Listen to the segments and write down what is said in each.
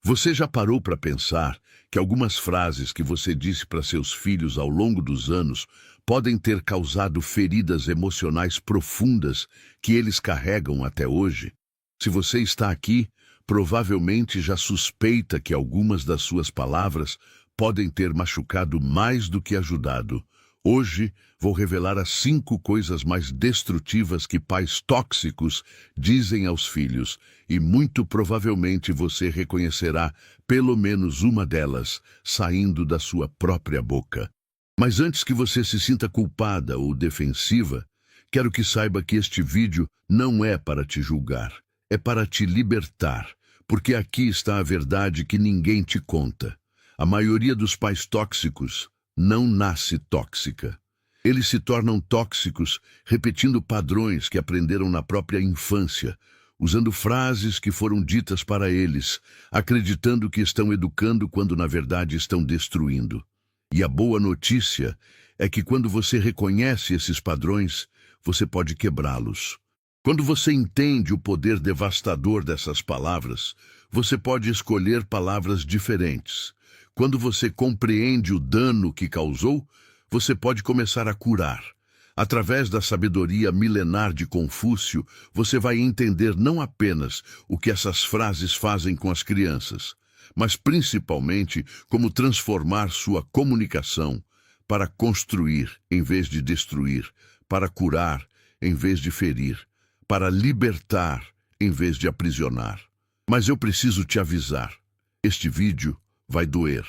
Você já parou para pensar que algumas frases que você disse para seus filhos ao longo dos anos podem ter causado feridas emocionais profundas que eles carregam até hoje? Se você está aqui, provavelmente já suspeita que algumas das suas palavras podem ter machucado mais do que ajudado. Hoje, vou revelar as 5 coisas mais destrutivas que pais tóxicos dizem aos filhos, e muito provavelmente você reconhecerá pelo menos uma delas saindo da sua própria boca. Mas antes que você se sinta culpada ou defensiva, quero que saiba que este vídeo não é para te julgar, é para te libertar, porque aqui está a verdade que ninguém te conta. A maioria dos pais tóxicos não nasce tóxica. Eles se tornam tóxicos repetindo padrões que aprenderam na própria infância, usando frases que foram ditas para eles, acreditando que estão educando quando na verdade estão destruindo. E a boa notícia é que quando você reconhece esses padrões, você pode quebrá-los. Quando você entende o poder devastador dessas palavras, você pode escolher palavras diferentes. Quando você compreende o dano que causou, você pode começar a curar. Através da sabedoria milenar de Confúcio, você vai entender não apenas o que essas frases fazem com as crianças, mas principalmente como transformar sua comunicação para construir em vez de destruir, para curar em vez de ferir, para libertar em vez de aprisionar. Mas eu preciso te avisar, este vídeo vai doer.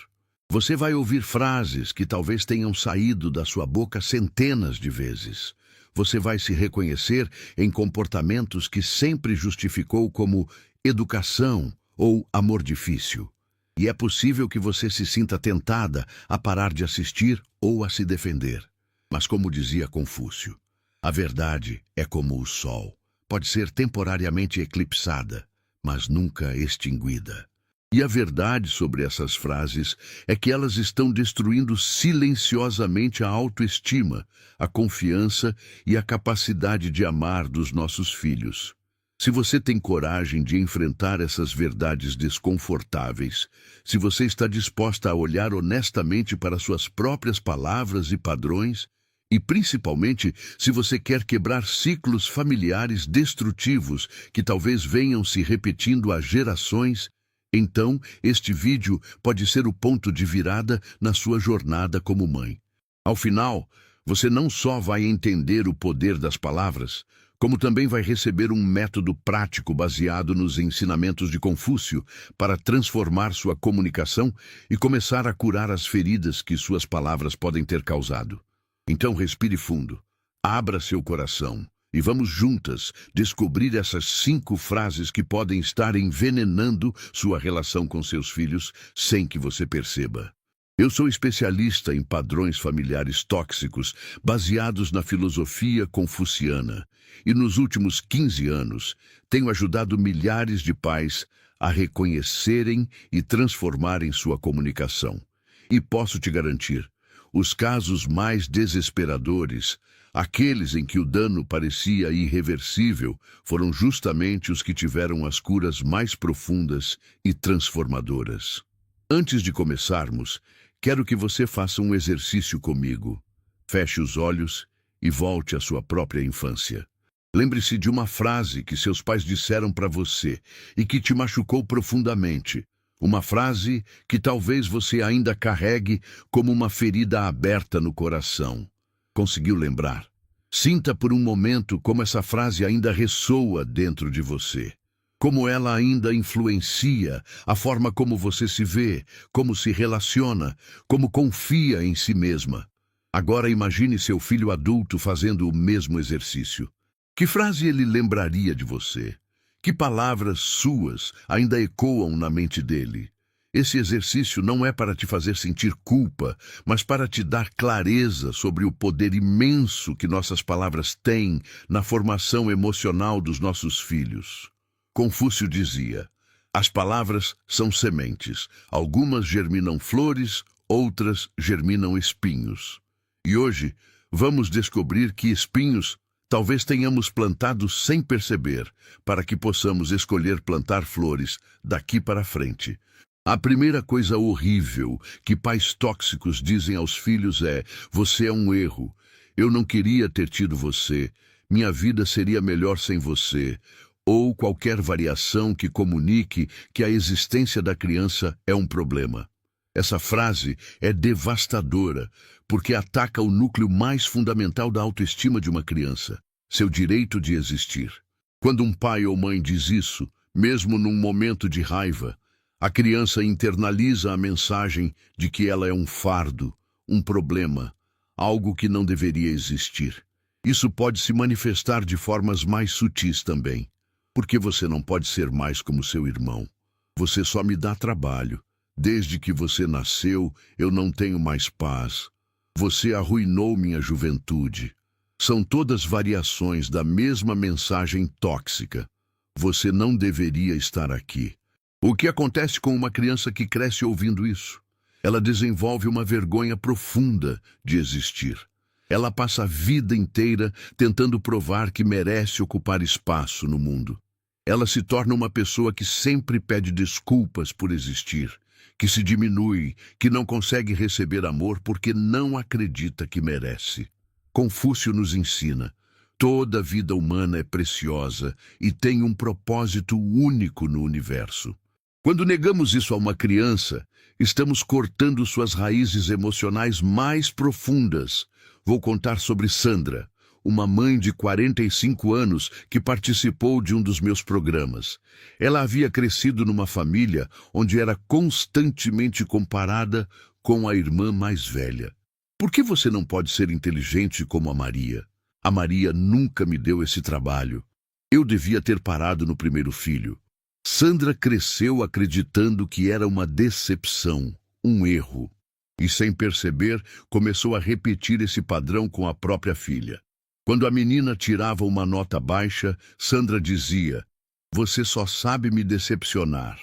Você vai ouvir frases que talvez tenham saído da sua boca centenas de vezes. Você vai se reconhecer em comportamentos que sempre justificou como educação ou amor difícil. E é possível que você se sinta tentada a parar de assistir ou a se defender. Mas como dizia Confúcio, a verdade é como o sol. Pode ser temporariamente eclipsada, mas nunca extinguida. E a verdade sobre essas frases é que elas estão destruindo silenciosamente a autoestima, a confiança e a capacidade de amar dos nossos filhos. Se você tem coragem de enfrentar essas verdades desconfortáveis, se você está disposta a olhar honestamente para suas próprias palavras e padrões, e principalmente se você quer quebrar ciclos familiares destrutivos que talvez venham se repetindo há gerações, então este vídeo pode ser o ponto de virada na sua jornada como mãe. Ao final, você não só vai entender o poder das palavras, como também vai receber um método prático baseado nos ensinamentos de Confúcio para transformar sua comunicação e começar a curar as feridas que suas palavras podem ter causado. Então respire fundo, abra seu coração e vamos juntas descobrir essas 5 frases que podem estar envenenando sua relação com seus filhos sem que você perceba. Eu sou especialista em padrões familiares tóxicos baseados na filosofia confuciana e nos últimos 15 anos tenho ajudado milhares de pais a reconhecerem e transformarem sua comunicação. E posso te garantir, os casos mais desesperadores, aqueles em que o dano parecia irreversível, foram justamente os que tiveram as curas mais profundas e transformadoras. Antes de começarmos, quero que você faça um exercício comigo. Feche os olhos e volte à sua própria infância. Lembre-se de uma frase que seus pais disseram para você e que te machucou profundamente. Uma frase que talvez você ainda carregue como uma ferida aberta no coração. Conseguiu lembrar? Sinta por um momento como essa frase ainda ressoa dentro de você. Como ela ainda influencia a forma como você se vê, como se relaciona, como confia em si mesma. Agora imagine seu filho adulto fazendo o mesmo exercício. Que frase ele lembraria de você? Que palavras suas ainda ecoam na mente dele? Esse exercício não é para te fazer sentir culpa, mas para te dar clareza sobre o poder imenso que nossas palavras têm na formação emocional dos nossos filhos. Confúcio dizia: as palavras são sementes, algumas germinam flores, outras germinam espinhos. E hoje, vamos descobrir que espinhos talvez tenhamos plantado sem perceber, para que possamos escolher plantar flores daqui para frente. A primeira coisa horrível que pais tóxicos dizem aos filhos é: você é um erro. Eu não queria ter tido você. Minha vida seria melhor sem você. Ou qualquer variação que comunique que a existência da criança é um problema. Essa frase é devastadora, porque ataca o núcleo mais fundamental da autoestima de uma criança, seu direito de existir. Quando um pai ou mãe diz isso, mesmo num momento de raiva, a criança internaliza a mensagem de que ela é um fardo, um problema, algo que não deveria existir. Isso pode se manifestar de formas mais sutis também. Porque você não pode ser mais como seu irmão. Você só me dá trabalho. Desde que você nasceu, eu não tenho mais paz. Você arruinou minha juventude. São todas variações da mesma mensagem tóxica. Você não deveria estar aqui. O que acontece com uma criança que cresce ouvindo isso? Ela desenvolve uma vergonha profunda de existir. Ela passa a vida inteira tentando provar que merece ocupar espaço no mundo. Ela se torna uma pessoa que sempre pede desculpas por existir, que se diminui, que não consegue receber amor porque não acredita que merece. Confúcio nos ensina: toda vida humana é preciosa e tem um propósito único no universo. Quando negamos isso a uma criança, estamos cortando suas raízes emocionais mais profundas. Vou contar sobre Sandra, uma mãe de 45 anos que participou de um dos meus programas. Ela havia crescido numa família onde era constantemente comparada com a irmã mais velha. Por que você não pode ser inteligente como a Maria? A Maria nunca me deu esse trabalho. Eu devia ter parado no primeiro filho. Sandra cresceu acreditando que era uma decepção, um erro. E sem perceber, começou a repetir esse padrão com a própria filha. Quando a menina tirava uma nota baixa, Sandra dizia: você só sabe me decepcionar.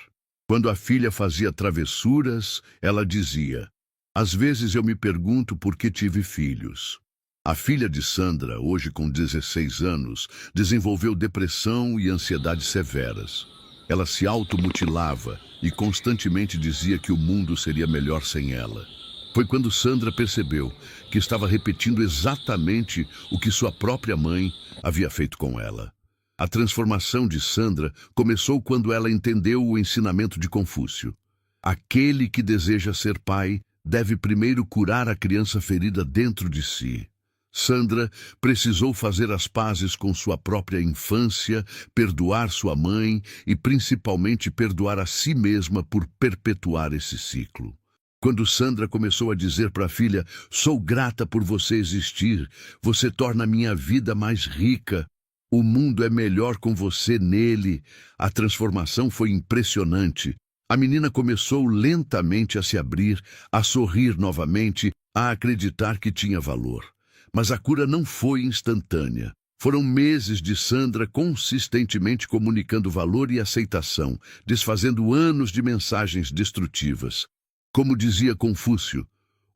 Quando a filha fazia travessuras, ela dizia: às vezes eu me pergunto por que tive filhos. A filha de Sandra, hoje com 16 anos, desenvolveu depressão e ansiedade severas. Ela se automutilava e constantemente dizia que o mundo seria melhor sem ela. Foi quando Sandra percebeu que estava repetindo exatamente o que sua própria mãe havia feito com ela. A transformação de Sandra começou quando ela entendeu o ensinamento de Confúcio. Aquele que deseja ser pai deve primeiro curar a criança ferida dentro de si. Sandra precisou fazer as pazes com sua própria infância, perdoar sua mãe e principalmente perdoar a si mesma por perpetuar esse ciclo. Quando Sandra começou a dizer para a filha: sou grata por você existir, você torna minha vida mais rica, o mundo é melhor com você nele, a transformação foi impressionante. A menina começou lentamente a se abrir, a sorrir novamente, a acreditar que tinha valor. Mas a cura não foi instantânea. Foram meses de Sandra consistentemente comunicando valor e aceitação, desfazendo anos de mensagens destrutivas. Como dizia Confúcio,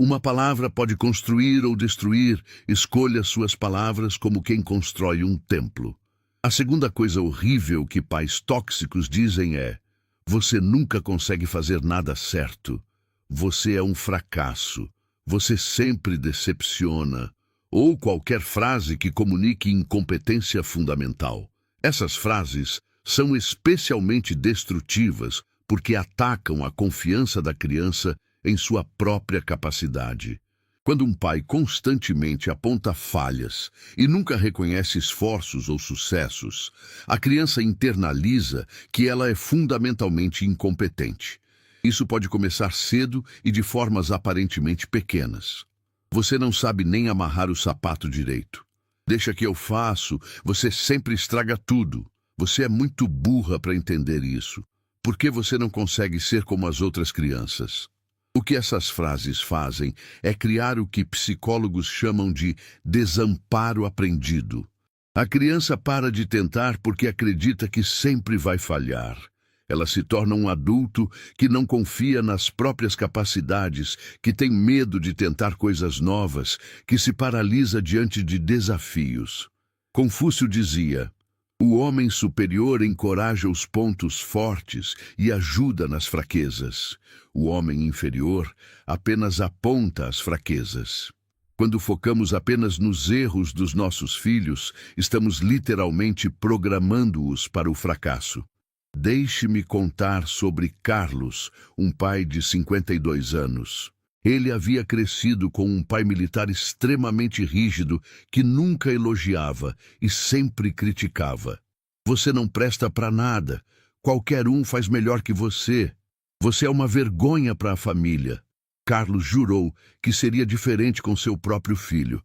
uma palavra pode construir ou destruir, escolha suas palavras como quem constrói um templo. A segunda coisa horrível que pais tóxicos dizem é: você nunca consegue fazer nada certo. Você é um fracasso. Você sempre decepciona. Ou qualquer frase que comunique incompetência fundamental. Essas frases são especialmente destrutivas porque atacam a confiança da criança em sua própria capacidade. Quando um pai constantemente aponta falhas e nunca reconhece esforços ou sucessos, a criança internaliza que ela é fundamentalmente incompetente. Isso pode começar cedo e de formas aparentemente pequenas. Você não sabe nem amarrar o sapato direito. Deixa que eu faço, você sempre estraga tudo. Você é muito burra para entender isso. Por que você não consegue ser como as outras crianças? O que essas frases fazem é criar o que psicólogos chamam de desamparo aprendido. A criança para de tentar porque acredita que sempre vai falhar. Ela se torna um adulto que não confia nas próprias capacidades, que tem medo de tentar coisas novas, que se paralisa diante de desafios. Confúcio dizia: O homem superior encoraja os pontos fortes e ajuda nas fraquezas. O homem inferior apenas aponta as fraquezas. Quando focamos apenas nos erros dos nossos filhos, estamos literalmente programando-os para o fracasso. Deixe-me contar sobre Carlos, um pai de 52 anos. Ele havia crescido com um pai militar extremamente rígido que nunca elogiava e sempre criticava. Você não presta para nada. Qualquer um faz melhor que você. Você é uma vergonha para a família. Carlos jurou que seria diferente com seu próprio filho,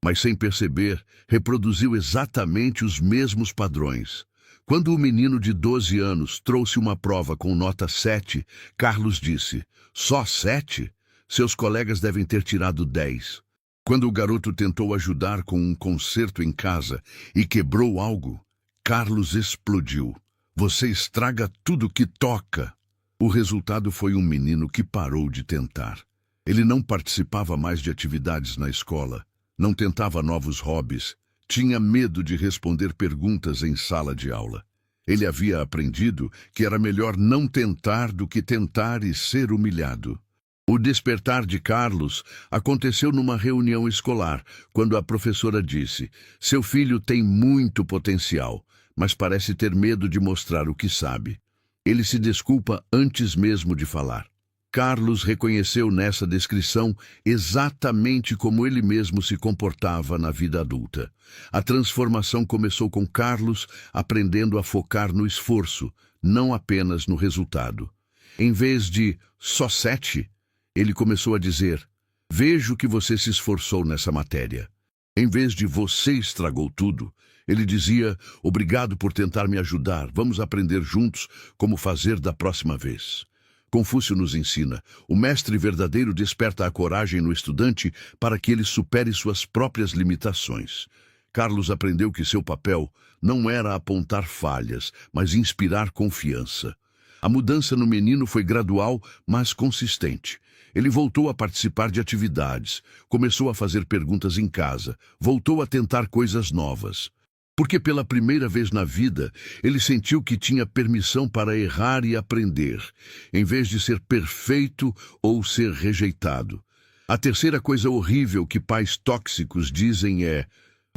mas sem perceber, reproduziu exatamente os mesmos padrões. Quando o menino de 12 anos trouxe uma prova com nota 7, Carlos disse: "Só 7? Seus colegas devem ter tirado 10. Quando o garoto tentou ajudar com um conserto em casa e quebrou algo, Carlos explodiu. "Você estraga tudo que toca." O resultado foi um menino que parou de tentar. Ele não participava mais de atividades na escola, não tentava novos hobbies, tinha medo de responder perguntas em sala de aula. Ele havia aprendido que era melhor não tentar do que tentar e ser humilhado. O despertar de Carlos aconteceu numa reunião escolar, quando a professora disse: "Seu filho tem muito potencial, mas parece ter medo de mostrar o que sabe." Ele se desculpa antes mesmo de falar. Carlos reconheceu nessa descrição exatamente como ele mesmo se comportava na vida adulta. A transformação começou com Carlos aprendendo a focar no esforço, não apenas no resultado. Em vez de "só 7", ele começou a dizer: "Vejo que você se esforçou nessa matéria." Em vez de "você estragou tudo", ele dizia: "Obrigado por tentar me ajudar, vamos aprender juntos como fazer da próxima vez." Confúcio nos ensina: o mestre verdadeiro desperta a coragem no estudante para que ele supere suas próprias limitações. Carlos aprendeu que seu papel não era apontar falhas, mas inspirar confiança. A mudança no menino foi gradual, mas consistente. Ele voltou a participar de atividades, começou a fazer perguntas em casa, voltou a tentar coisas novas. Porque pela primeira vez na vida, ele sentiu que tinha permissão para errar e aprender, em vez de ser perfeito ou ser rejeitado. A terceira coisa horrível que pais tóxicos dizem é: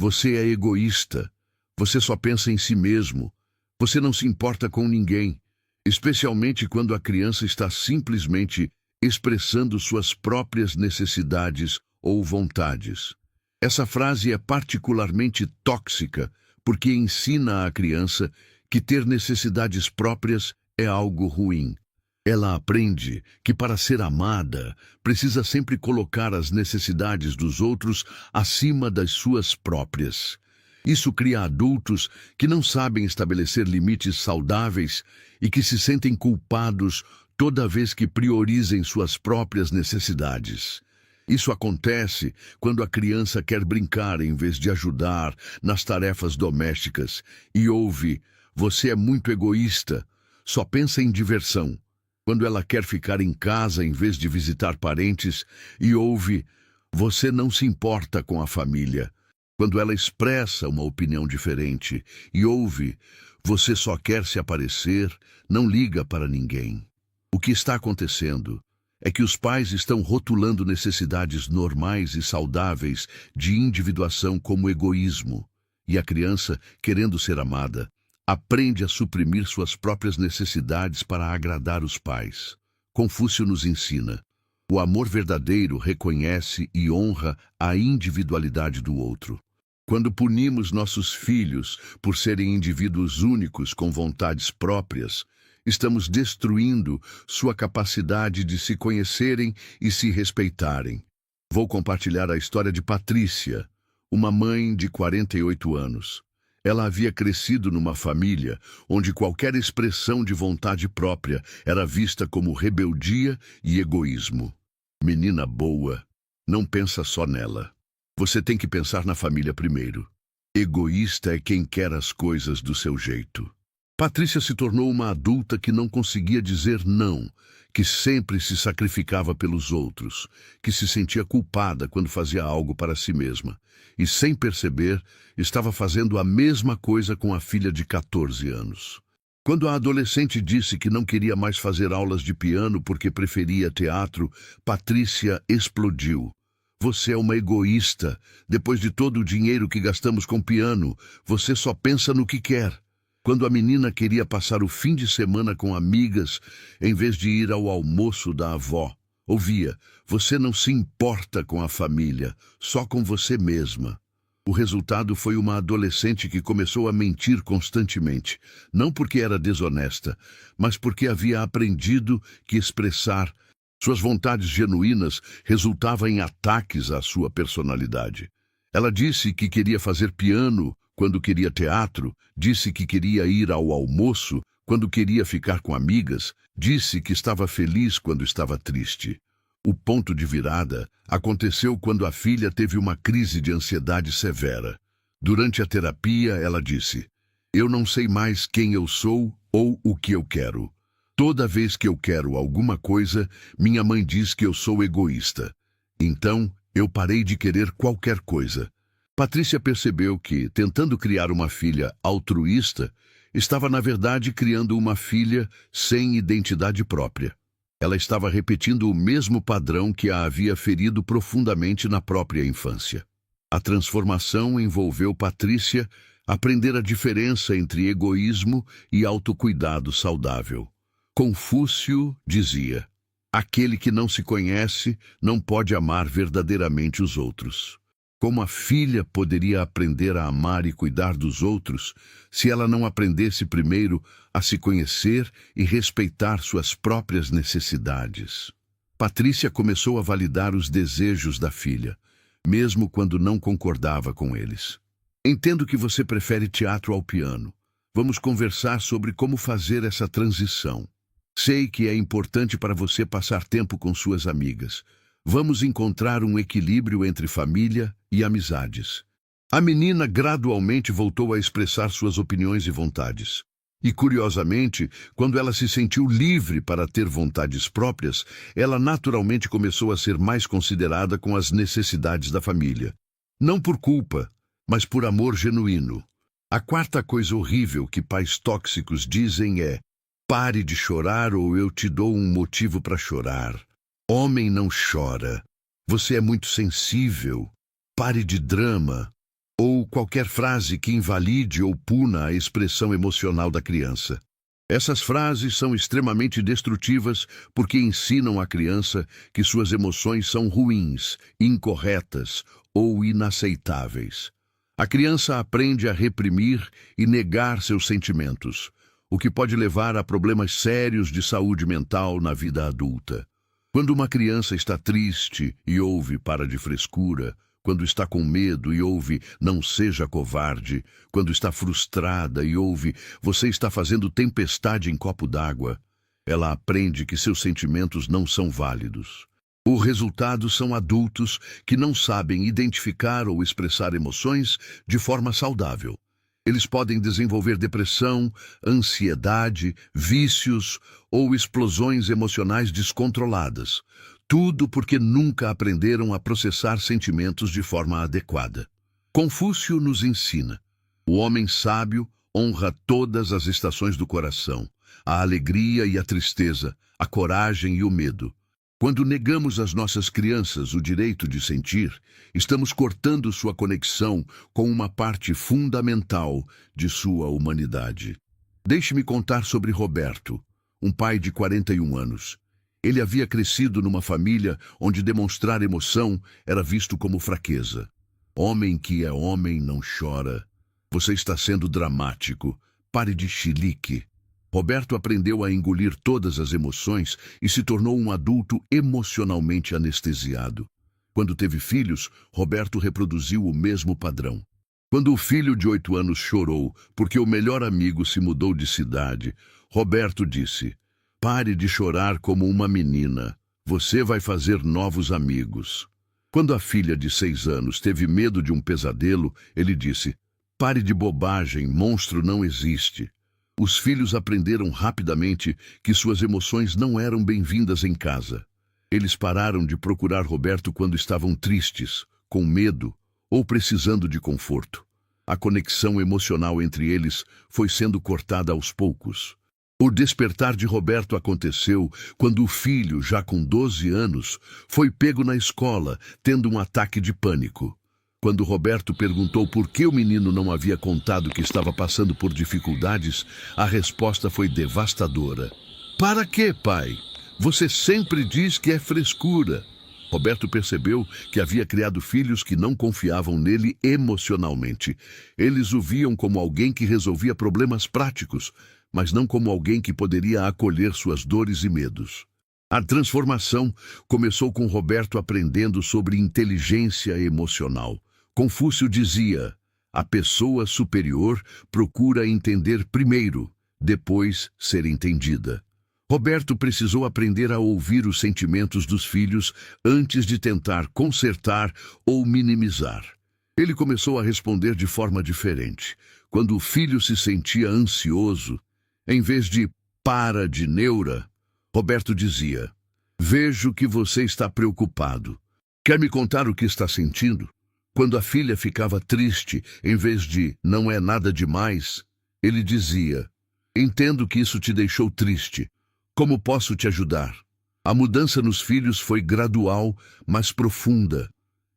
"Você é egoísta, você só pensa em si mesmo, você não se importa com ninguém", especialmente quando a criança está simplesmente expressando suas próprias necessidades ou vontades. Essa frase é particularmente tóxica porque ensina à criança que ter necessidades próprias é algo ruim. Ela aprende que para ser amada, precisa sempre colocar as necessidades dos outros acima das suas próprias. Isso cria adultos que não sabem estabelecer limites saudáveis e que se sentem culpados toda vez que priorizem suas próprias necessidades. Isso acontece quando a criança quer brincar em vez de ajudar nas tarefas domésticas e ouve: "Você é muito egoísta, só pensa em diversão." Quando ela quer ficar em casa em vez de visitar parentes e ouve: "Você não se importa com a família." Quando ela expressa uma opinião diferente e ouve: "Você só quer se aparecer, não liga para ninguém." O que está acontecendo é que os pais estão rotulando necessidades normais e saudáveis de individuação como egoísmo, e a criança, querendo ser amada, aprende a suprimir suas próprias necessidades para agradar os pais. Confúcio nos ensina: o amor verdadeiro reconhece e honra a individualidade do outro. Quando punimos nossos filhos por serem indivíduos únicos com vontades próprias, estamos destruindo sua capacidade de se conhecerem e se respeitarem. Vou compartilhar a história de Patrícia, uma mãe de 48 anos. Ela havia crescido numa família onde qualquer expressão de vontade própria era vista como rebeldia e egoísmo. Menina boa, não pensa só nela. Você tem que pensar na família primeiro. Egoísta é quem quer as coisas do seu jeito. Patrícia se tornou uma adulta que não conseguia dizer não, que sempre se sacrificava pelos outros, que se sentia culpada quando fazia algo para si mesma, e sem perceber, estava fazendo a mesma coisa com a filha de 14 anos. Quando a adolescente disse que não queria mais fazer aulas de piano porque preferia teatro, Patrícia explodiu. Você é uma egoísta. Depois de todo o dinheiro que gastamos com piano, você só pensa no que quer. Quando a menina queria passar o fim de semana com amigas, em vez de ir ao almoço da avó, ouvia: você não se importa com a família, só com você mesma. O resultado foi uma adolescente que começou a mentir constantemente, não porque era desonesta, mas porque havia aprendido que expressar suas vontades genuínas resultava em ataques à sua personalidade. Ela disse que queria fazer piano quando queria teatro, disse que queria ir ao almoço quando queria ficar com amigas, disse que estava feliz quando estava triste. O ponto de virada aconteceu quando a filha teve uma crise de ansiedade severa. Durante a terapia, ela disse: eu não sei mais quem eu sou ou o que eu quero. Toda vez que eu quero alguma coisa, minha mãe diz que eu sou egoísta. Então, eu parei de querer qualquer coisa. Patrícia percebeu que, tentando criar uma filha altruísta, estava na verdade criando uma filha sem identidade própria. Ela estava repetindo o mesmo padrão que a havia ferido profundamente na própria infância. A transformação envolveu Patrícia aprender a diferença entre egoísmo e autocuidado saudável. Confúcio dizia: aquele que não se conhece não pode amar verdadeiramente os outros. Como a filha poderia aprender a amar e cuidar dos outros se ela não aprendesse primeiro a se conhecer e respeitar suas próprias necessidades? Patrícia começou a validar os desejos da filha, mesmo quando não concordava com eles. Entendo que você prefere teatro ao piano. Vamos conversar sobre como fazer essa transição. Sei que é importante para você passar tempo com suas amigas. Vamos encontrar um equilíbrio entre família e amizades. A menina gradualmente voltou a expressar suas opiniões e vontades. E, curiosamente, quando ela se sentiu livre para ter vontades próprias, ela naturalmente começou a ser mais considerada com as necessidades da família. Não por culpa, mas por amor genuíno. A quarta coisa horrível que pais tóxicos dizem é: pare de chorar ou eu te dou um motivo para chorar. Homem não chora. Você é muito sensível. Pare de drama. Ou qualquer frase que invalide ou puna a expressão emocional da criança. Essas frases são extremamente destrutivas porque ensinam à criança que suas emoções são ruins, incorretas ou inaceitáveis. A criança aprende a reprimir e negar seus sentimentos, o que pode levar a problemas sérios de saúde mental na vida adulta. Quando uma criança está triste e ouve "para de frescura", quando está com medo e ouve "não seja covarde", quando está frustrada e ouve "você está fazendo tempestade em copo d'água", ela aprende que seus sentimentos não são válidos. O resultado são adultos que não sabem identificar ou expressar emoções de forma saudável. Eles podem desenvolver depressão, ansiedade, vícios ou explosões emocionais descontroladas. Tudo porque nunca aprenderam a processar sentimentos de forma adequada. Confúcio nos ensina: o homem sábio honra todas as estações do coração, a alegria e a tristeza, a coragem e o medo. Quando negamos às nossas crianças o direito de sentir, estamos cortando sua conexão com uma parte fundamental de sua humanidade. Deixe-me contar sobre Roberto, um pai de 41 anos. Ele havia crescido numa família onde demonstrar emoção era visto como fraqueza. Homem que é homem não chora. Você está sendo dramático. Pare de chilique. Roberto aprendeu a engolir todas as emoções e se tornou um adulto emocionalmente anestesiado. Quando teve filhos, Roberto reproduziu o mesmo padrão. Quando o filho de 8 anos chorou porque o melhor amigo se mudou de cidade, Roberto disse: "Pare de chorar como uma menina. Você vai fazer novos amigos." Quando a filha de 6 anos teve medo de um pesadelo, ele disse: "Pare de bobagem, monstro não existe." Os filhos aprenderam rapidamente que suas emoções não eram bem-vindas em casa. Eles pararam de procurar Roberto quando estavam tristes, com medo ou precisando de conforto. A conexão emocional entre eles foi sendo cortada aos poucos. O despertar de Roberto aconteceu quando o filho, já com 12 anos, foi pego na escola, tendo um ataque de pânico. Quando Roberto perguntou por que o menino não havia contado que estava passando por dificuldades, a resposta foi devastadora. "Para quê, pai? Você sempre diz que é frescura." Roberto percebeu que havia criado filhos que não confiavam nele emocionalmente. Eles o viam como alguém que resolvia problemas práticos, mas não como alguém que poderia acolher suas dores e medos. A transformação começou com Roberto aprendendo sobre inteligência emocional. Confúcio dizia: a pessoa superior procura entender primeiro, depois ser entendida. Roberto precisou aprender a ouvir os sentimentos dos filhos antes de tentar consertar ou minimizar. Ele começou a responder de forma diferente. Quando o filho se sentia ansioso, em vez de "para de neura", Roberto dizia: "Vejo que você está preocupado. Quer me contar o que está sentindo?" Quando a filha ficava triste, em vez de "não é nada demais", ele dizia: "Entendo que isso te deixou triste. Como posso te ajudar?" A mudança nos filhos foi gradual, mas profunda.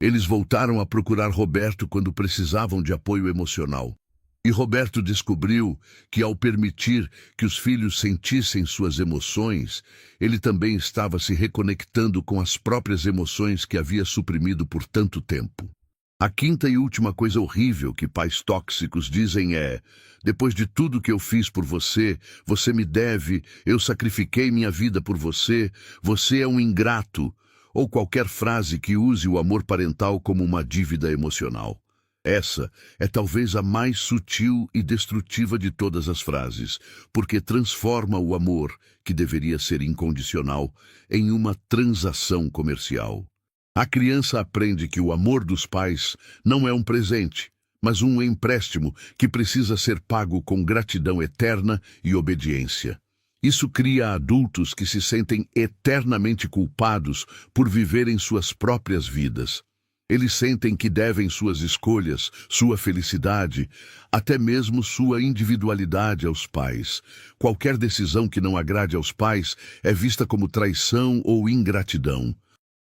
Eles voltaram a procurar Roberto quando precisavam de apoio emocional. E Roberto descobriu que, ao permitir que os filhos sentissem suas emoções, ele também estava se reconectando com as próprias emoções que havia suprimido por tanto tempo. A quinta e última coisa horrível que pais tóxicos dizem é: "Depois de tudo que eu fiz por você, você me deve, eu sacrifiquei minha vida por você, você é um ingrato", ou qualquer frase que use o amor parental como uma dívida emocional. Essa é talvez a mais sutil e destrutiva de todas as frases, porque transforma o amor, que deveria ser incondicional, em uma transação comercial. A criança aprende que o amor dos pais não é um presente, mas um empréstimo que precisa ser pago com gratidão eterna e obediência. Isso cria adultos que se sentem eternamente culpados por viverem suas próprias vidas. Eles sentem que devem suas escolhas, sua felicidade, até mesmo sua individualidade aos pais. Qualquer decisão que não agrade aos pais é vista como traição ou ingratidão.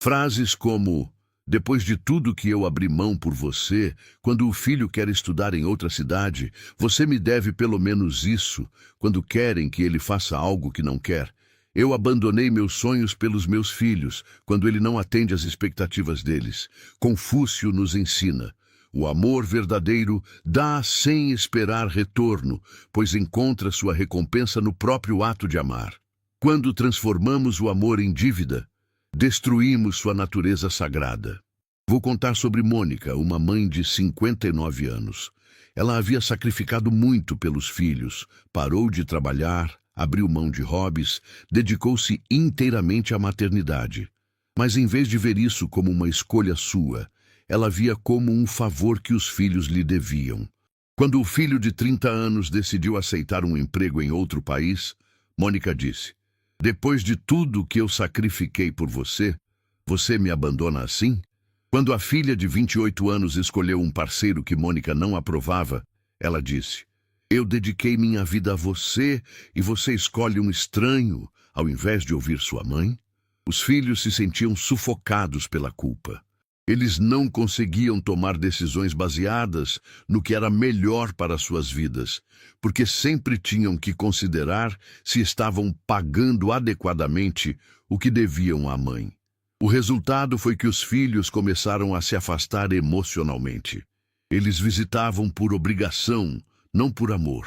Frases como: "Depois de tudo que eu abri mão por você, quando o filho quer estudar em outra cidade, você me deve pelo menos isso, quando querem que ele faça algo que não quer. Eu abandonei meus sonhos pelos meus filhos, quando ele não atende às expectativas deles." Confúcio nos ensina: o amor verdadeiro dá sem esperar retorno, pois encontra sua recompensa no próprio ato de amar. Quando transformamos o amor em dívida, destruímos sua natureza sagrada. Vou contar sobre Mônica, uma mãe de 59 anos. Ela havia sacrificado muito pelos filhos, parou de trabalhar, abriu mão de hobbies, dedicou-se inteiramente à maternidade. Mas em vez de ver isso como uma escolha sua, ela via como um favor que os filhos lhe deviam. Quando o filho de 30 anos decidiu aceitar um emprego em outro país, Mônica disse: "Depois de tudo que eu sacrifiquei por você, você me abandona assim?" Quando a filha de 28 anos escolheu um parceiro que Mônica não aprovava, ela disse: "Eu dediquei minha vida a você e você escolhe um estranho, ao invés de ouvir sua mãe?" Os filhos se sentiam sufocados pela culpa. Eles não conseguiam tomar decisões baseadas no que era melhor para suas vidas, porque sempre tinham que considerar se estavam pagando adequadamente o que deviam à mãe. O resultado foi que os filhos começaram a se afastar emocionalmente. Eles visitavam por obrigação, não por amor.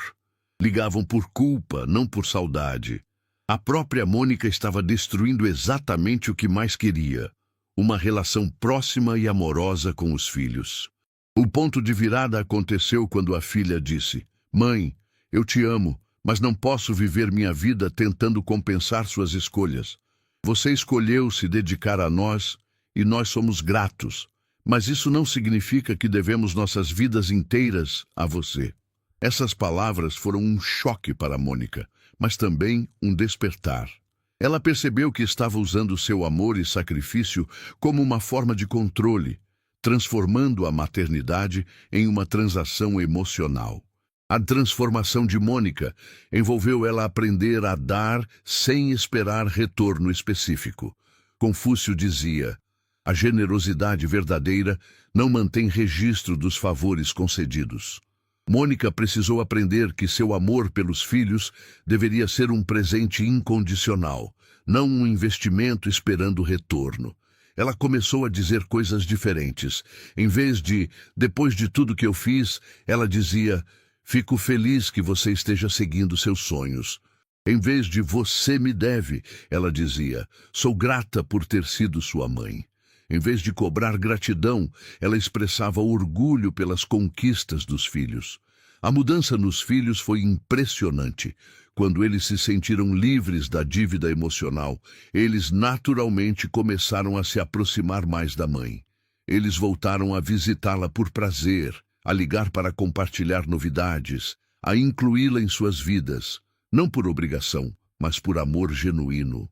Ligavam por culpa, não por saudade. A própria Mônica estava destruindo exatamente o que mais queria: uma relação próxima e amorosa com os filhos. O ponto de virada aconteceu quando a filha disse: "Mãe, eu te amo, mas não posso viver minha vida tentando compensar suas escolhas. Você escolheu se dedicar a nós e nós somos gratos, mas isso não significa que devemos nossas vidas inteiras a você." Essas palavras foram um choque para Mônica, mas também um despertar. Ela percebeu que estava usando seu amor e sacrifício como uma forma de controle, transformando a maternidade em uma transação emocional. A transformação de Mônica envolveu ela aprender a dar sem esperar retorno específico. Confúcio dizia: a generosidade verdadeira não mantém registro dos favores concedidos. Mônica precisou aprender que seu amor pelos filhos deveria ser um presente incondicional, não um investimento esperando retorno. Ela começou a dizer coisas diferentes. Em vez de "depois de tudo que eu fiz", ela dizia: "fico feliz que você esteja seguindo seus sonhos". Em vez de "você me deve", ela dizia: "sou grata por ter sido sua mãe". Em vez de cobrar gratidão, ela expressava orgulho pelas conquistas dos filhos. A mudança nos filhos foi impressionante. Quando eles se sentiram livres da dívida emocional, eles naturalmente começaram a se aproximar mais da mãe. Eles voltaram a visitá-la por prazer, a ligar para compartilhar novidades, a incluí-la em suas vidas, não por obrigação, mas por amor genuíno.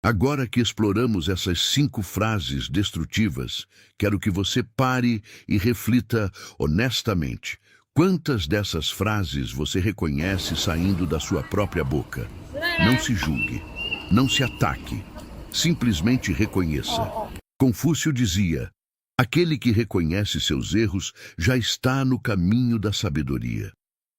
Agora que exploramos essas 5 frases destrutivas, quero que você pare e reflita honestamente. Quantas dessas frases você reconhece saindo da sua própria boca? Não se julgue, não se ataque, simplesmente reconheça. Confúcio dizia: aquele que reconhece seus erros já está no caminho da sabedoria.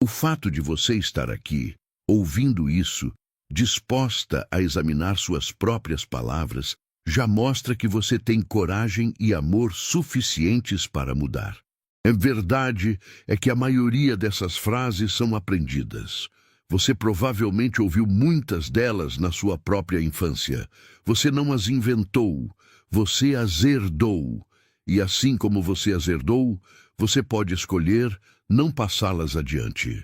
O fato de você estar aqui, ouvindo isso, disposta a examinar suas próprias palavras, já mostra que você tem coragem e amor suficientes para mudar. A verdade é que a maioria dessas frases são aprendidas. Você provavelmente ouviu muitas delas na sua própria infância. Você não as inventou, você as herdou. E assim como você as herdou, você pode escolher não passá-las adiante.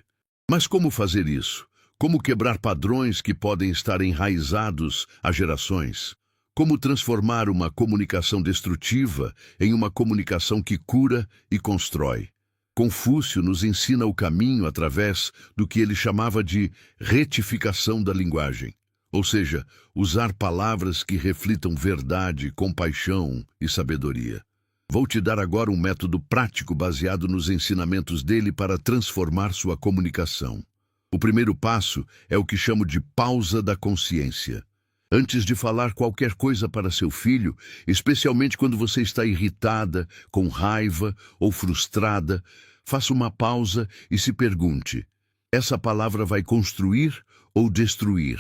Mas como fazer isso? Como quebrar padrões que podem estar enraizados há gerações? Como transformar uma comunicação destrutiva em uma comunicação que cura e constrói? Confúcio nos ensina o caminho através do que ele chamava de retificação da linguagem, ou seja, usar palavras que reflitam verdade, compaixão e sabedoria. Vou te dar agora um método prático baseado nos ensinamentos dele para transformar sua comunicação. O primeiro passo é o que chamo de pausa da consciência. Antes de falar qualquer coisa para seu filho, especialmente quando você está irritada, com raiva ou frustrada, faça uma pausa e se pergunte: essa palavra vai construir ou destruir?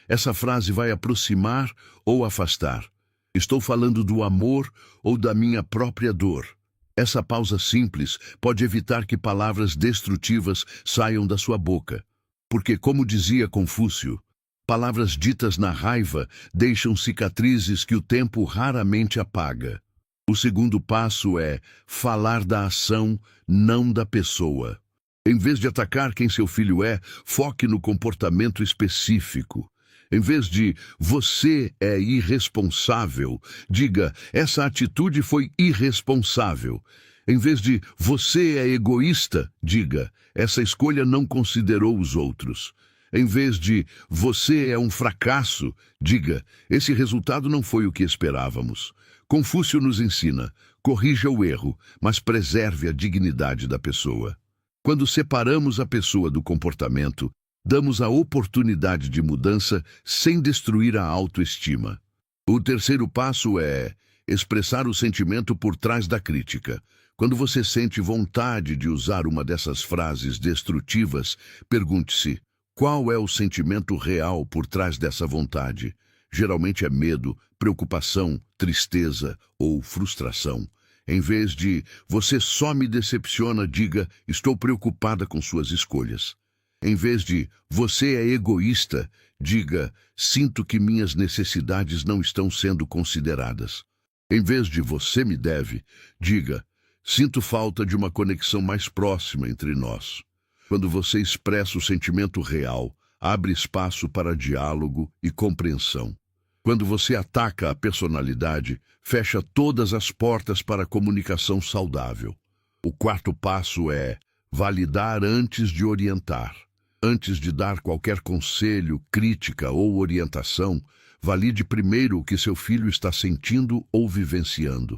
Essa frase vai aproximar ou afastar? Estou falando do amor ou da minha própria dor? Essa pausa simples pode evitar que palavras destrutivas saiam da sua boca. Porque, como dizia Confúcio, palavras ditas na raiva deixam cicatrizes que o tempo raramente apaga. O segundo passo é falar da ação, não da pessoa. Em vez de atacar quem seu filho é, foque no comportamento específico. Em vez de "você é irresponsável", diga "essa atitude foi irresponsável". Em vez de "você é egoísta", diga "essa escolha não considerou os outros". Em vez de "você é um fracasso", diga "esse resultado não foi o que esperávamos". Confúcio nos ensina: corrija o erro, mas preserve a dignidade da pessoa. Quando separamos a pessoa do comportamento, damos a oportunidade de mudança sem destruir a autoestima. O terceiro passo é expressar o sentimento por trás da crítica. Quando você sente vontade de usar uma dessas frases destrutivas, pergunte-se: qual é o sentimento real por trás dessa vontade? Geralmente é medo, preocupação, tristeza ou frustração. Em vez de "você só me decepciona", diga "estou preocupada com suas escolhas". Em vez de "você é egoísta", diga "sinto que minhas necessidades não estão sendo consideradas". Em vez de "você me deve", diga "sinto falta de uma conexão mais próxima entre nós". Quando você expressa o sentimento real, abre espaço para diálogo e compreensão. Quando você ataca a personalidade, fecha todas as portas para a comunicação saudável. O quarto passo é Validar antes de orientar. Antes de dar qualquer conselho, crítica ou orientação, valide primeiro o que seu filho está sentindo ou vivenciando.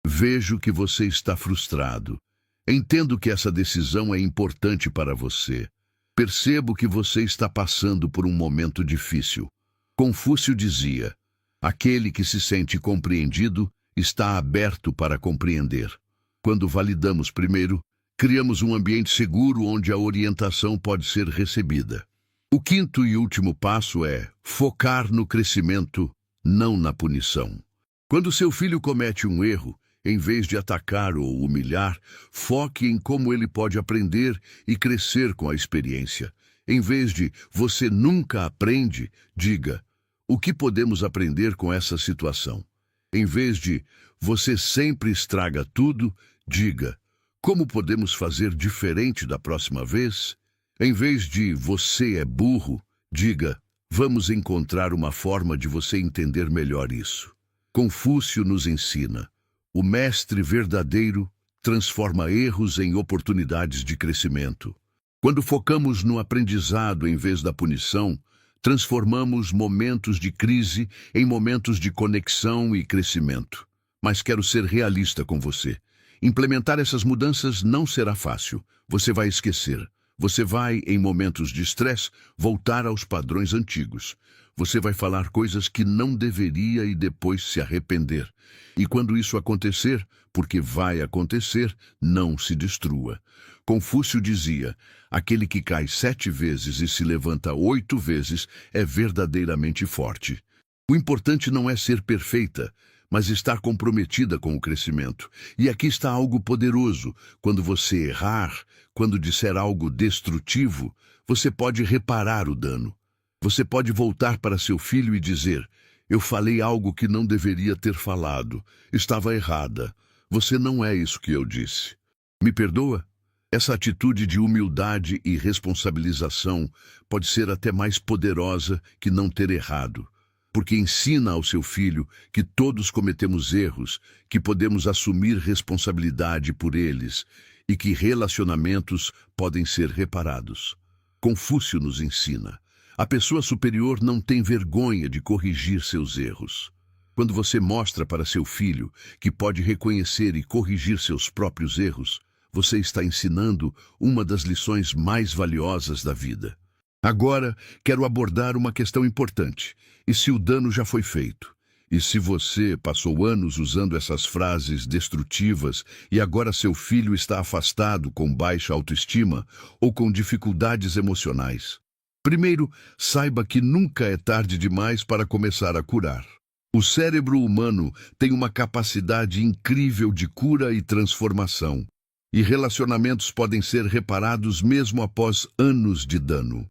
Vejo que você está frustrado. Entendo que essa decisão é importante para você. Percebo que você está passando por um momento difícil. Confúcio dizia: aquele que se sente compreendido está aberto para compreender. Quando validamos primeiro, criamos um ambiente seguro onde a orientação pode ser recebida. O quinto e último passo é focar no crescimento, não na punição. Quando seu filho comete um erro, em vez de atacar ou humilhar, foque em como ele pode aprender e crescer com a experiência. Em vez de "você nunca aprende", diga: "o que podemos aprender com essa situação?". Em vez de "você sempre estraga tudo", diga: "como podemos fazer diferente da próxima vez?". Em vez de "você é burro", diga: "vamos encontrar uma forma de você entender melhor isso". Confúcio nos ensina: o mestre verdadeiro transforma erros em oportunidades de crescimento. Quando focamos no aprendizado em vez da punição, transformamos momentos de crise em momentos de conexão e crescimento. Mas quero ser realista com você. Implementar essas mudanças não será fácil. Você vai esquecer. Você vai, em momentos de estresse, voltar aos padrões antigos. Você vai falar coisas que não deveria e depois se arrepender. E quando isso acontecer, porque vai acontecer, não se destrua. Confúcio dizia: aquele que cai 7 vezes e se levanta 8 vezes é verdadeiramente forte. O importante não é ser perfeita, mas estar comprometida com o crescimento. E aqui está algo poderoso. Quando você errar, quando disser algo destrutivo, você pode reparar o dano. Você pode voltar para seu filho e dizer: "eu falei algo que não deveria ter falado. Estava errada. Você não é isso que eu disse. Me perdoa?". Essa atitude de humildade e responsabilização pode ser até mais poderosa que não ter errado, porque ensina ao seu filho que todos cometemos erros, que podemos assumir responsabilidade por eles e que relacionamentos podem ser reparados. Confúcio nos ensina: a pessoa superior não tem vergonha de corrigir seus erros. Quando você mostra para seu filho que pode reconhecer e corrigir seus próprios erros, você está ensinando uma das lições mais valiosas da vida. Agora, quero abordar uma questão importante. E se o dano já foi feito? E se você passou anos usando essas frases destrutivas e agora seu filho está afastado com baixa autoestima ou com dificuldades emocionais? Primeiro, saiba que nunca é tarde demais para começar a curar. O cérebro humano tem uma capacidade incrível de cura e transformação, e relacionamentos podem ser reparados mesmo após anos de dano.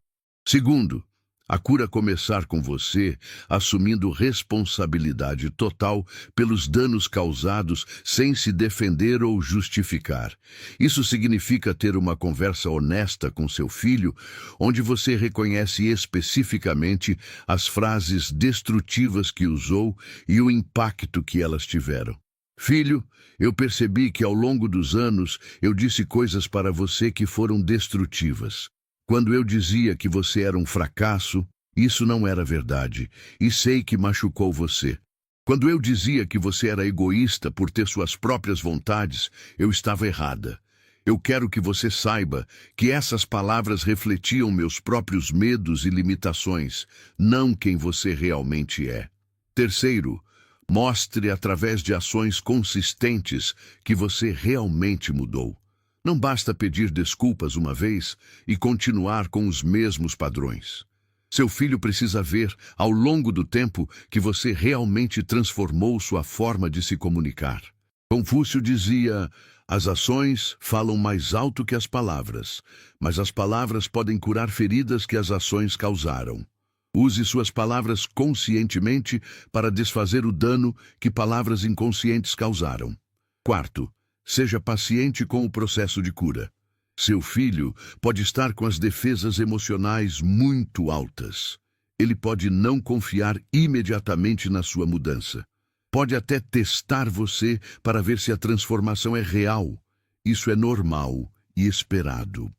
Segundo, a cura começar com você assumindo responsabilidade total pelos danos causados sem se defender ou justificar. Isso significa ter uma conversa honesta com seu filho, onde você reconhece especificamente as frases destrutivas que usou e o impacto que elas tiveram. "Filho, eu percebi que ao longo dos anos eu disse coisas para você que foram destrutivas. Quando eu dizia que você era um fracasso, isso não era verdade, e sei que machucou você. Quando eu dizia que você era egoísta por ter suas próprias vontades, eu estava errada. Eu quero que você saiba que essas palavras refletiam meus próprios medos e limitações, não quem você realmente é. Terceiro, mostre através de ações consistentes que você realmente mudou. Não basta pedir desculpas uma vez e continuar com os mesmos padrões. Seu filho precisa ver, ao longo do tempo, que você realmente transformou sua forma de se comunicar. Confúcio dizia: as ações falam mais alto que as palavras, mas as palavras podem curar feridas que as ações causaram. Use suas palavras conscientemente para desfazer o dano que palavras inconscientes causaram. Quarto, seja paciente com o processo de cura. Seu filho pode estar com as defesas emocionais muito altas. Ele pode não confiar imediatamente na sua mudança. Pode até testar você para ver se a transformação é real. Isso é normal e esperado.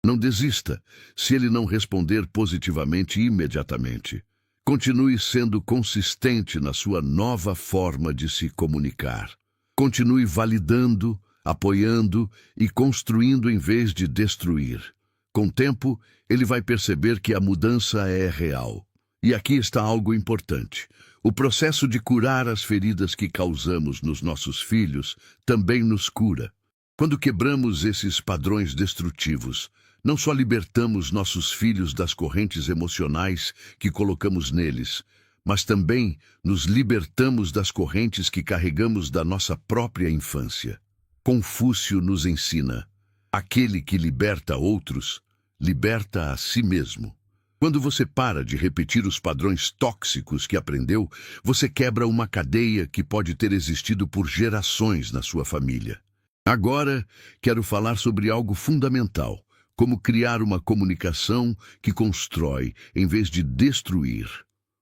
Não desista se ele não responder positivamente imediatamente. Continue sendo consistente na sua nova forma de se comunicar. Continue validando, apoiando e construindo em vez de destruir. Com o tempo, ele vai perceber que a mudança é real. E aqui está algo importante. O processo de curar as feridas que causamos nos nossos filhos também nos cura. Quando quebramos esses padrões destrutivos, não só libertamos nossos filhos das correntes emocionais que colocamos neles, mas também nos libertamos das correntes que carregamos da nossa própria infância. Confúcio nos ensina: aquele que liberta outros, liberta a si mesmo. Quando você para de repetir os padrões tóxicos que aprendeu, você quebra uma cadeia que pode ter existido por gerações na sua família. Agora, quero falar sobre algo fundamental: como criar uma comunicação que constrói em vez de destruir.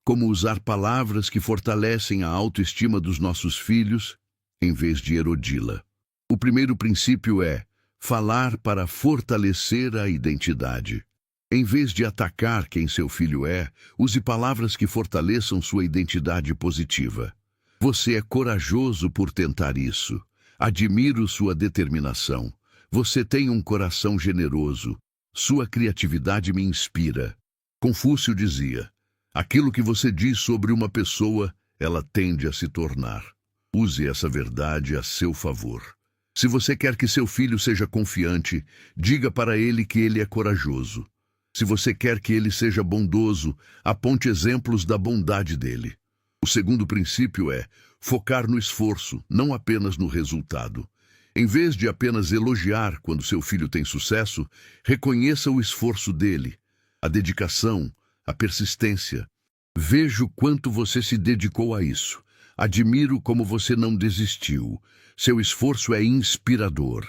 Como usar palavras que fortalecem a autoestima dos nossos filhos em vez de erodi-la. O primeiro princípio é falar para fortalecer a identidade. Em vez de atacar quem seu filho é, use palavras que fortaleçam sua identidade positiva. Você é corajoso por tentar isso. Admiro sua determinação. Você tem um coração generoso. Sua criatividade me inspira. Confúcio dizia: aquilo que você diz sobre uma pessoa, ela tende a se tornar. Use essa verdade a seu favor. Se você quer que seu filho seja confiante, diga para ele que ele é corajoso. Se você quer que ele seja bondoso, aponte exemplos da bondade dele. O segundo princípio é focar no esforço, não apenas no resultado. Em vez de apenas elogiar quando seu filho tem sucesso, reconheça o esforço dele, a dedicação, a persistência. Vejo quanto você se dedicou a isso. Admiro como você não desistiu. Seu esforço é inspirador.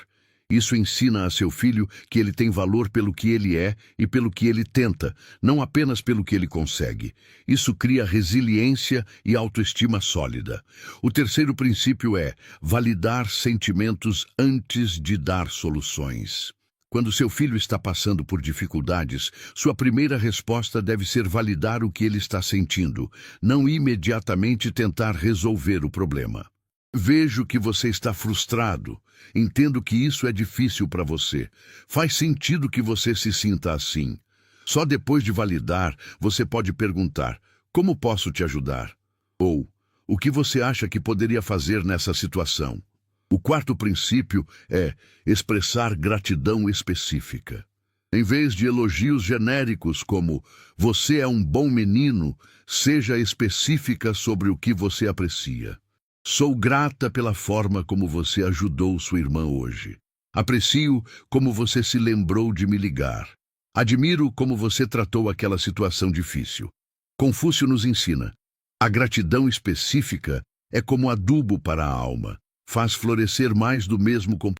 Isso ensina a seu filho que ele tem valor pelo que ele é e pelo que ele tenta, não apenas pelo que ele consegue. Isso cria resiliência e autoestima sólida. O terceiro princípio é validar sentimentos antes de dar soluções. Quando seu filho está passando por dificuldades, sua primeira resposta deve ser validar o que ele está sentindo, não imediatamente tentar resolver o problema. Vejo que você está frustrado. Entendo que isso é difícil para você. Faz sentido que você se sinta assim. Só depois de validar, você pode perguntar: como posso te ajudar? Ou, o que você acha que poderia fazer nessa situação? O quarto princípio é expressar gratidão específica. Em vez de elogios genéricos como "você é um bom menino", seja específica sobre o que você aprecia. Sou grata pela forma como você ajudou sua irmã hoje. Aprecio como você se lembrou de me ligar. Admiro como você tratou aquela situação difícil. Confúcio nos ensina: a gratidão específica é como adubo para a alma. Faz florescer mais do mesmo